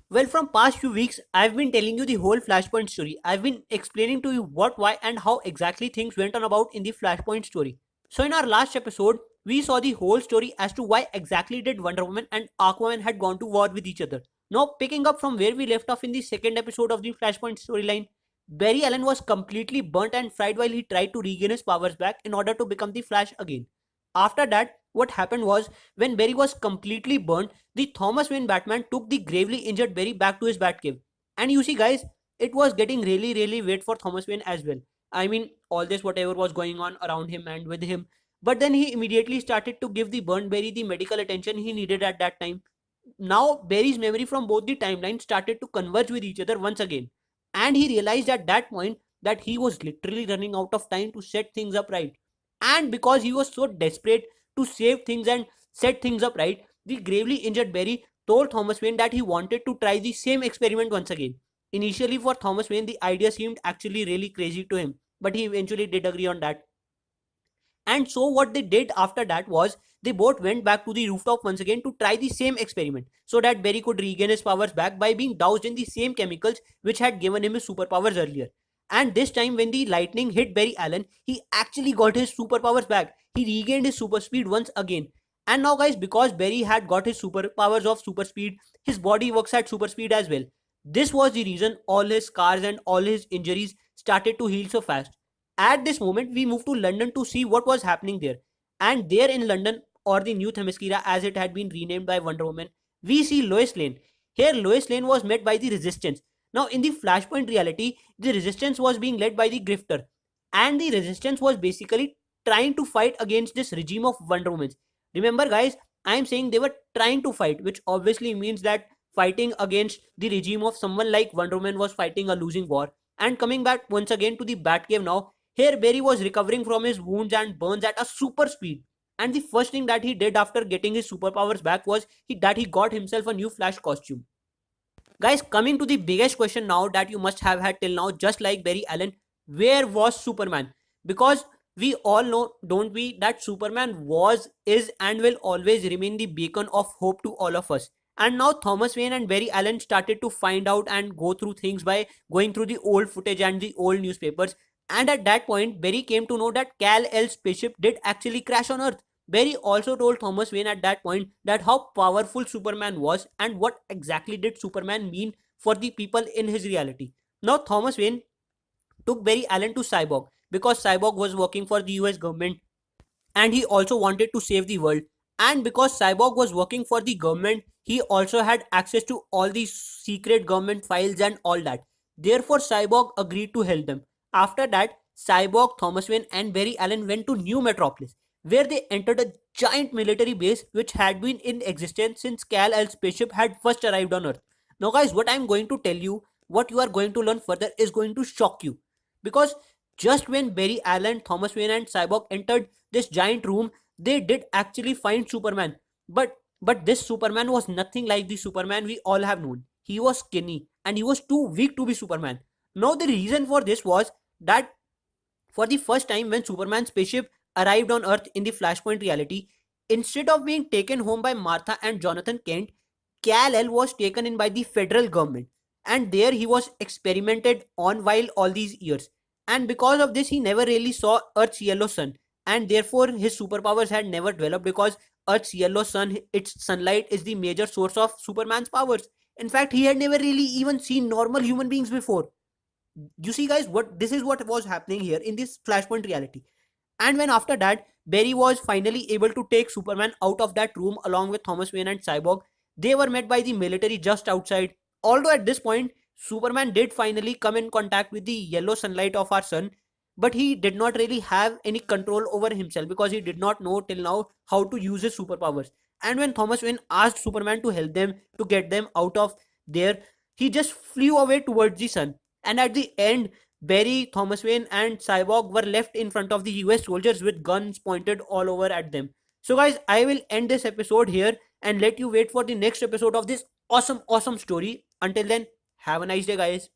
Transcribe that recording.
Well, from past few weeks, I've been telling you the whole Flashpoint story. I've been explaining to you what, why, and how exactly things went on about in the Flashpoint story. So in our last episode, we saw the whole story as to why exactly did Wonder Woman and Aquaman had gone to war with each other. Now, picking up from where we left off in the second episode of the Flashpoint storyline, Barry Allen was completely burnt and fried while he tried to regain his powers back in order to become the Flash again. After that, what happened was, when Barry was completely burnt, the Thomas Wayne Batman took the gravely injured Barry back to his Batcave. And you see, guys, it was getting really weird for Thomas Wayne as well. I mean, all this whatever was going on around him and with him. But then he immediately started to give the burnt Barry the medical attention he needed at that time. Now, Barry's memory from both the timelines started to converge with each other once again. And he realized at that point that he was literally running out of time to set things up right. And because he was so desperate to save things and set things up right, the gravely injured Barry told Thomas Wayne that he wanted to try the same experiment once again. Initially, for Thomas Wayne, the idea seemed actually really crazy to him, but he eventually did agree on that. And so what they did after that was, they both went back to the rooftop once again to try the same experiment so that Barry could regain his powers back by being doused in the same chemicals which had given him his superpowers earlier. And this time when the lightning hit Barry Allen, he actually got his superpowers back. He regained his super speed once again. And now guys, because Barry had got his superpowers of super speed, his body works at super speed as well. This was the reason all his scars and all his injuries started to heal so fast. At this moment, we moved to London to see what was happening there. And there in London, or the New Themyscira as it had been renamed by Wonder Woman, we see Lois Lane. Here, Lois Lane was met by the Resistance. Now, in the Flashpoint reality, the Resistance was being led by the Grifter. And the Resistance was basically trying to fight against this regime of Wonder Woman. Remember, guys, I am saying they were trying to fight, which obviously means that fighting against the regime of someone like Wonder Woman was fighting a losing war. And coming back once again to the Batcave now, here Barry was recovering from his wounds and burns at a super speed. And the first thing that he did after getting his superpowers back was that he got himself a new Flash costume. Guys, coming to the biggest question now that you must have had till now, just like Barry Allen, where was Superman? Because we all know, don't we, that Superman was, is, and will always remain the beacon of hope to all of us. And now Thomas Wayne and Barry Allen started to find out and go through things by going through the old footage and the old newspapers. And at that point, Barry came to know that Kal-El's spaceship did actually crash on Earth. Barry also told Thomas Wayne at that point that how powerful Superman was and what exactly did Superman mean for the people in his reality. Now Thomas Wayne took Barry Allen to Cyborg because Cyborg was working for the US government and he also wanted to save the world. And because Cyborg was working for the government, he also had access to all the secret government files and all that. Therefore, Cyborg agreed to help them. After that, Cyborg, Thomas Wayne, and Barry Allen went to New Metropolis, where they entered a giant military base which had been in existence since Kal-El's spaceship had first arrived on Earth. Now, guys, what I'm going to tell you, what you are going to learn further is going to shock you. Because just when Barry Allen, Thomas Wayne, and Cyborg entered this giant room, they did actually find Superman. But this Superman was nothing like the Superman we all have known. He was skinny and he was too weak to be Superman. Now the reason for this was that for the first time when Superman's spaceship arrived on Earth in the Flashpoint reality, instead of being taken home by Martha and Jonathan Kent, Kal-El was taken in by the federal government. And there he was experimented on while all these years. And because of this, he never really saw Earth's yellow sun. And therefore, his superpowers had never developed because Earth's yellow sun, its sunlight, is the major source of Superman's powers. In fact, he had never really even seen normal human beings before. You see, guys, what this is what was happening here in this Flashpoint reality. And when after that, Barry was finally able to take Superman out of that room along with Thomas Wayne and Cyborg, they were met by the military just outside. Although at this point, Superman did finally come in contact with the yellow sunlight of our sun, but he did not really have any control over himself because he did not know till now how to use his superpowers. And when Thomas Wayne asked Superman to help them to get them out of there, he just flew away towards the sun. And at the end, Barry, Thomas Wayne, and Cyborg were left in front of the US soldiers with guns pointed all over at them. So, guys, I will end this episode here and let you wait for the next episode of this awesome story. Until then, have a nice day, guys.